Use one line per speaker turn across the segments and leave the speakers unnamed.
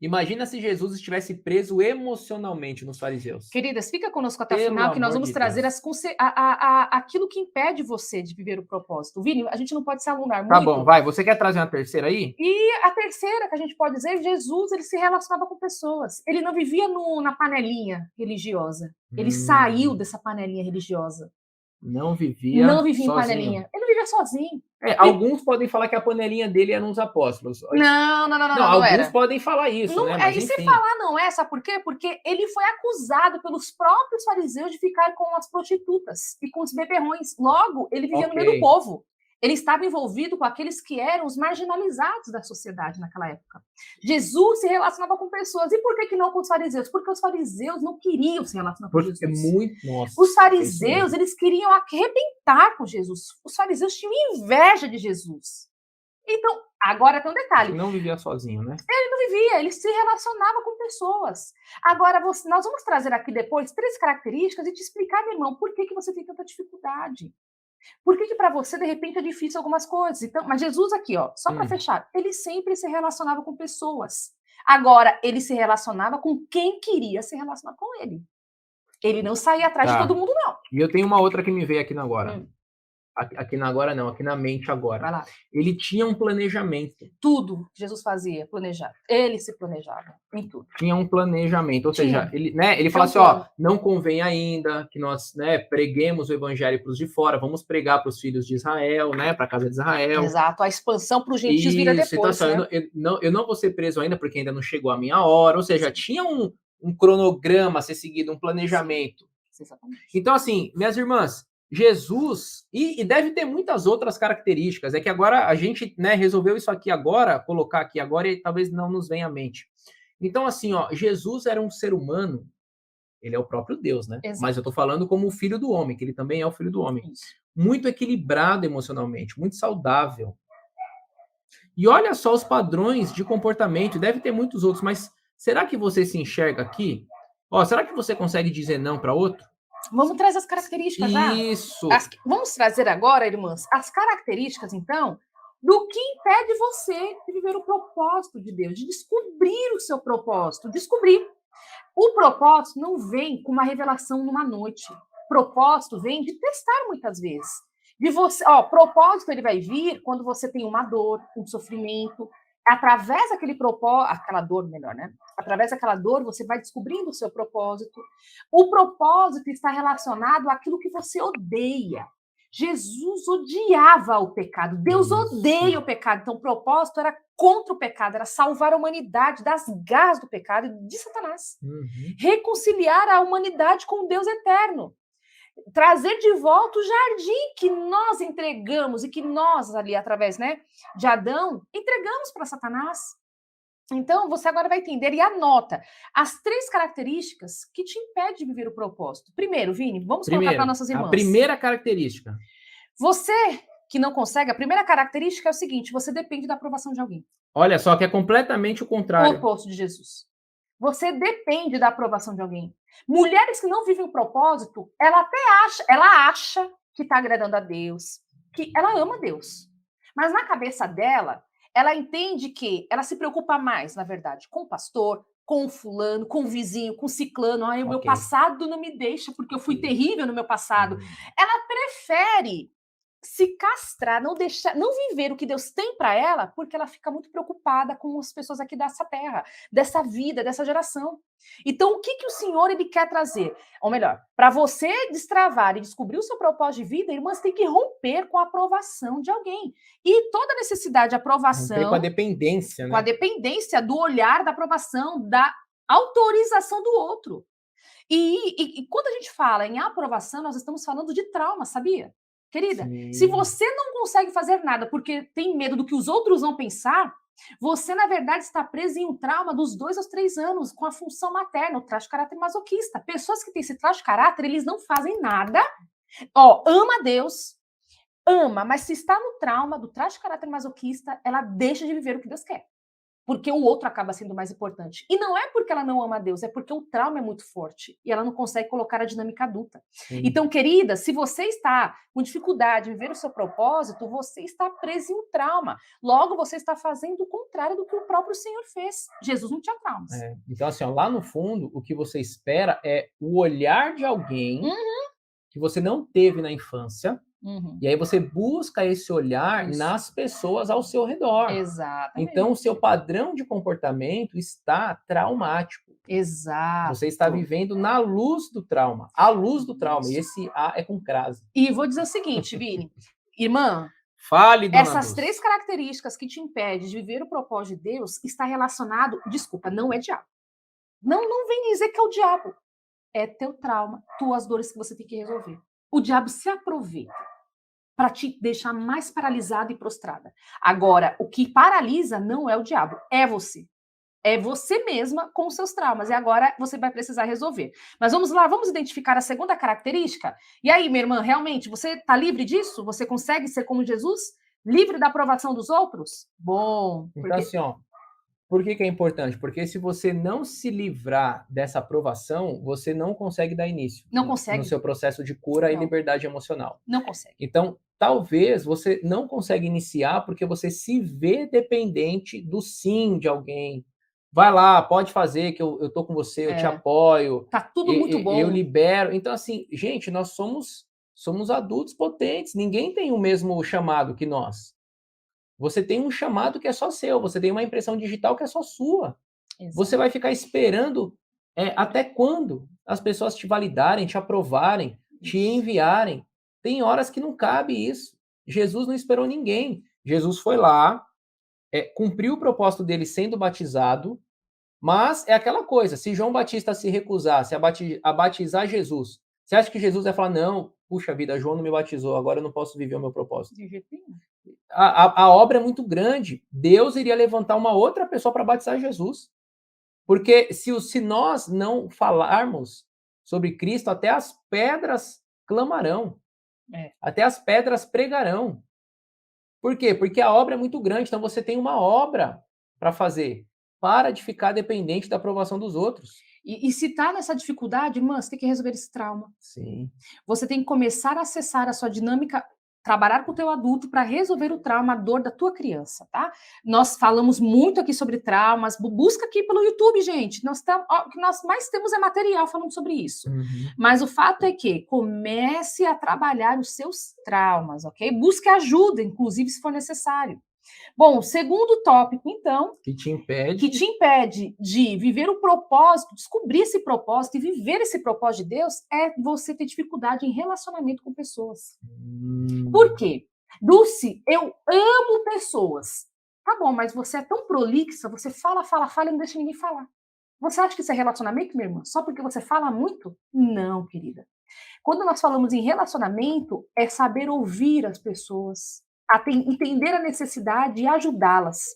Imagina se Jesus estivesse preso emocionalmente nos fariseus.
Queridas, fica conosco até o
Pelo
final, que nós
amor
vamos
de
trazer
Deus.
aquilo que impede você de viver o propósito. Vini, a gente não pode se alongar
Tá bom,
muito.
vai. Você quer trazer uma terceira aí?
E a terceira que a gente pode dizer, Jesus, ele se relacionava com pessoas. Ele não vivia na panelinha religiosa. Ele saiu
Hum,
dessa panelinha religiosa.
não
Não
vivia
vivia em
sozinho.
panelinha. Ele vivia sozinho. E
Alguns podem falar que a panelinha dele eram os apóstolos.
não, não, não, não,
Não,
não, não
alguns
era.
podem falar isso,
Não,
né? Mas
e se
enfim.
falar não é, sabe por quê? Porque ele foi acusado pelos próprios fariseus de ficar com as prostitutas e com os beberrões. Logo, ele vivia no
Ok.
meio do povo. Ele estava envolvido com aqueles que eram os marginalizados da sociedade naquela época. Jesus se relacionava com pessoas. E por que não com os fariseus? Porque os fariseus não queriam se relacionar com
Porque é
Jesus.
muito. Nossa,
Os
é isso
fariseus,
mesmo.
eles queriam arrebentar com Jesus. Os fariseus tinham inveja de Jesus. Então, agora tem um
Acho que
detalhe.
não vivia sozinho, né?
Ele não vivia, ele se relacionava com pessoas. Agora, nós vamos trazer aqui depois 3 características e te explicar, meu irmão, por que você tem tanta dificuldade. Por que para você, de repente, é difícil algumas coisas. Então, mas Jesus aqui, ó, só para
Hum,
fechar, ele sempre se relacionava com pessoas. Agora, ele se relacionava com quem queria se relacionar com ele. Ele não saía atrás de todo
tá.
mundo, não.
E eu tenho uma outra que me veio aqui na agora.
Hum,
Aqui na agora não, aqui na mente agora.
vai lá.
Ele tinha um planejamento.
Tudo que Jesus fazia, planejar. Ele se planejava em tudo.
Tinha um planejamento, ou seja,
Tinha.
ele
Tinha
fala
um
assim, ó,
plano.
não convém ainda que nós, né, preguemos o evangelho para os de fora, vamos pregar para os filhos de Israel, né, para a casa de Israel.
Exato. A expansão para os gentios vira
Isso, então
depois,
assim, ó,
né?
eu não vou ser preso ainda porque ainda não chegou a minha hora, ou seja, tinha um cronograma a ser seguido, um
Sim,
planejamento.
exatamente.
Então, assim, minhas irmãs, Jesus, e deve ter muitas outras características, é que agora a gente, né, resolveu isso aqui agora, colocar aqui agora, e talvez não nos venha à mente. Então, assim, ó, Jesus era um ser humano, ele é o próprio Deus, né? Mas eu tô
Exato.
falando como o filho do homem, que ele também é o filho do homem.
Isso.
Muito equilibrado emocionalmente, muito saudável. E olha só os padrões de comportamento, deve ter muitos outros, mas será que você se enxerga aqui? Ó, será que você consegue dizer não para outro?
Vamos trazer as características já?
Isso.
Vamos trazer agora, irmãs, as características, então, do que impede você de viver o propósito de Deus, de descobrir o seu propósito. Descobrir. O propósito não vem com uma revelação numa noite. Propósito vem de testar muitas vezes. De você, ó, propósito ele vai vir quando você tem uma dor, um sofrimento. Através daquele propósito, aquela dor, melhor, né? Através daquela dor, você vai descobrindo o seu propósito. O propósito está relacionado àquilo que você odeia. Jesus odiava o pecado. Deus
Isso.
odeia o pecado. Então, o propósito era contra o pecado, era salvar a humanidade das garras do pecado e de Satanás.
Uhum.
Reconciliar a humanidade com o Deus eterno. Trazer de volta o jardim que nós entregamos e que nós, ali, através, né, de Adão, entregamos para Satanás. Então, você agora vai entender e anota as 3 características que te impedem de viver o propósito. Primeiro, Vini, vamos colocar para
Primeiro,
nossas
a
irmãs.
primeira característica.
Você que não consegue, a primeira característica é o seguinte: você depende da aprovação de alguém.
Olha só, que é completamente o
O
contrário.
oposto de Jesus. Você depende da aprovação de alguém. Mulheres que não vivem o propósito, ela acha que está agradando a Deus, que ela ama Deus. Mas na cabeça dela, ela entende que ela se preocupa mais, na verdade, com o pastor, com o fulano, com o vizinho, com o ciclano. Ah, o meu
Ok.
passado não me deixa porque eu fui terrível no meu passado.
Hum.
Ela prefere se castrar, não deixar, não viver o que Deus tem para ela, porque ela fica muito preocupada com as pessoas aqui dessa terra, dessa vida, dessa geração. Então, o que o Senhor ele quer trazer? Ou melhor, para você destravar e descobrir o seu propósito de vida, irmãs, tem que romper com a aprovação de alguém. E toda necessidade de
Romper com a
aprovação,
dependência,
com a
né?
dependência do olhar, da aprovação, da autorização do outro. E quando a gente fala em aprovação, nós estamos falando de trauma, sabia? Querida, se
Sim.
você não consegue fazer nada porque tem medo do que os outros vão pensar, você, na verdade, está preso em um trauma dos 2 aos 3 anos, com a função materna, o traço de caráter masoquista. Pessoas que têm esse traço de caráter, eles não fazem nada. Ó, ama Deus, ama, mas se está no trauma do traço de caráter masoquista, ela deixa de viver o que Deus quer. porque o outro acaba sendo mais importante. E não é porque ela não ama a Deus, é porque o trauma é muito forte e ela não consegue colocar a dinâmica adulta.
Sim.
Então, querida, se você está com dificuldade em viver o seu propósito, você está preso em um trauma. Logo, você está fazendo o contrário do que o próprio Senhor fez. Jesus não tinha traumas.
Então, assim, ó, lá no fundo, o que você espera é o olhar de alguém que você não teve na infância. E aí você busca esse olhar nas pessoas ao seu redor.
Exatamente.
Então, o seu padrão de comportamento está traumático.
Exato.
Você está vivendo na luz do trauma. A luz do trauma. E esse A é com crase.
E vou dizer o seguinte, Vini. Irmã,
fale, dona
essas
Dulce.
3 características que te impedem de viver o propósito de Deus está relacionado, desculpa, não é diabo. Não vem dizer que é o diabo. É teu trauma, tuas dores que você tem que resolver. O diabo se aproveita para te deixar mais paralisada e prostrada. Agora, o que paralisa não é o diabo, é você. É você mesma com os seus traumas. E agora você vai precisar resolver. Mas vamos lá, vamos identificar a segunda característica? E aí, minha irmã, realmente, você está livre disso? Você consegue ser como Jesus? Livre da aprovação dos outros? Bom.
Então, assim, ó, por que é importante? Porque se você não se livrar dessa aprovação, você não consegue dar início
Não consegue.
no seu processo de cura e
Não.
liberdade emocional.
Não consegue.
Então, talvez você não consegue iniciar porque você se vê dependente do sim de alguém. Vai lá, pode fazer, que eu tô com você, eu te apoio.
Tá tudo muito bom.
Eu libero. Então, assim, gente, nós somos adultos potentes. Ninguém tem o mesmo chamado que nós. Você tem um chamado que é só seu. Você tem uma impressão digital que é só sua.
Exato.
Você vai ficar esperando até quando as pessoas te validarem, te aprovarem, te enviarem. Tem horas que não cabe isso. Jesus não esperou ninguém. Jesus foi lá, cumpriu o propósito dele sendo batizado, mas é aquela coisa, se João Batista se recusasse a batizar Jesus, você acha que Jesus vai falar, não, puxa vida, João não me batizou, agora eu não posso viver o meu propósito?
De jeito nenhum.
A obra é muito grande. Deus iria levantar uma outra pessoa para batizar Jesus. Porque se nós não falarmos sobre Cristo, até as pedras clamarão. Até as pedras pregarão. Por quê? Porque a obra é muito grande, então você tem uma obra para fazer. Para de ficar dependente da aprovação dos outros.
E se tá nessa dificuldade, irmã, você tem que resolver esse trauma.
Sim.
Você tem que começar a acessar a sua dinâmica, trabalhar com o teu adulto para resolver o trauma, a dor da tua criança, tá? Nós falamos muito aqui sobre traumas, busca aqui pelo YouTube, gente. O que nós mais temos é material falando sobre isso. Mas o fato é que comece a trabalhar os seus traumas, ok? Busque ajuda, inclusive, se for necessário. Bom, segundo tópico, então, que te impede de viver o propósito, descobrir esse propósito e viver esse propósito de Deus, é você ter dificuldade em relacionamento com pessoas. Por quê? Dulce, eu amo pessoas. Tá bom, mas você é tão prolixa, você fala e não deixa ninguém falar. Você acha que isso é relacionamento, minha irmã? Só porque você fala muito? Não, querida. Quando nós falamos em relacionamento, é saber ouvir as pessoas, entender a necessidade e ajudá-las.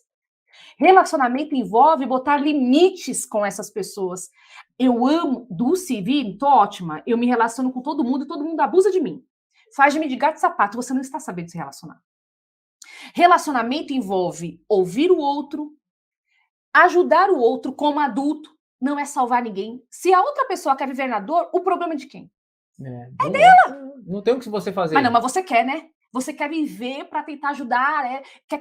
Relacionamento envolve botar limites com essas pessoas. Eu amo, Dulce e Vini, tô ótima. Eu me relaciono com todo mundo e todo mundo abusa de mim. Faz de mim de gato e sapato, você não está sabendo se relacionar. Relacionamento envolve ouvir o outro, ajudar o outro como adulto, não é salvar ninguém. Se a outra pessoa quer viver na dor, o problema é de quem? É dela!
Não tem o que você fazer.
Mas você quer, né? Você quer viver para tentar ajudar, quer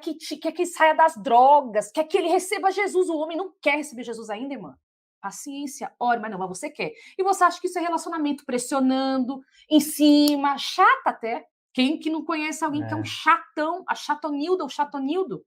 que saia das drogas, quer que ele receba Jesus. O homem não quer receber Jesus ainda, irmã. Paciência, ore, mas você quer. E você acha que isso é relacionamento pressionando, em cima, chata até. Quem que não conhece alguém que é um chatão, a chatonilda, o chatonildo?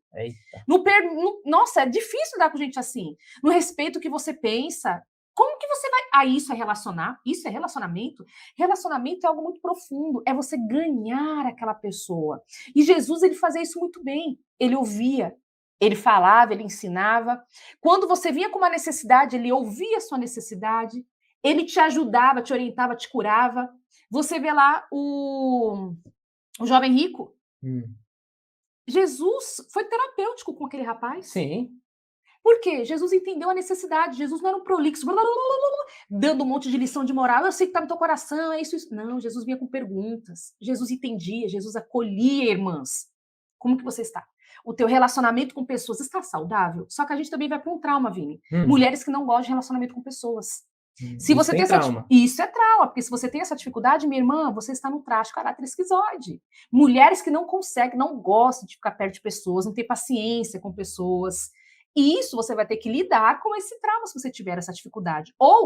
Nossa, é difícil dar com gente assim. No respeito que você pensa. Como que você vai... isso é relacionar? Isso é relacionamento? Relacionamento é algo muito profundo. É você ganhar aquela pessoa. E Jesus, ele fazia isso muito bem. Ele ouvia, ele falava, ele ensinava. Quando você vinha com uma necessidade, ele ouvia a sua necessidade. Ele te ajudava, te orientava, te curava. Você vê lá o jovem rico. Jesus foi terapêutico com aquele rapaz.
Sim.
Por quê? Jesus entendeu a necessidade. Jesus não era um prolixo, dando um monte de lição de moral. Eu sei que está no teu coração, é isso, isso. Não, Jesus vinha com perguntas. Jesus entendia, Jesus acolhia, irmãs. Como que você está? o teu relacionamento com pessoas está saudável. Só que a gente também vai para um trauma, Vini.
Hum.
Mulheres que não gostam de relacionamento com pessoas. Se você tem
trauma.
Isso é trauma, porque se você tem essa dificuldade, minha irmã, você está no traço de caráter esquizoide. Mulheres que não conseguem, não gostam de ficar perto de pessoas, não tem paciência com pessoas. E isso você vai ter que lidar com esse trauma se você tiver essa dificuldade. Ou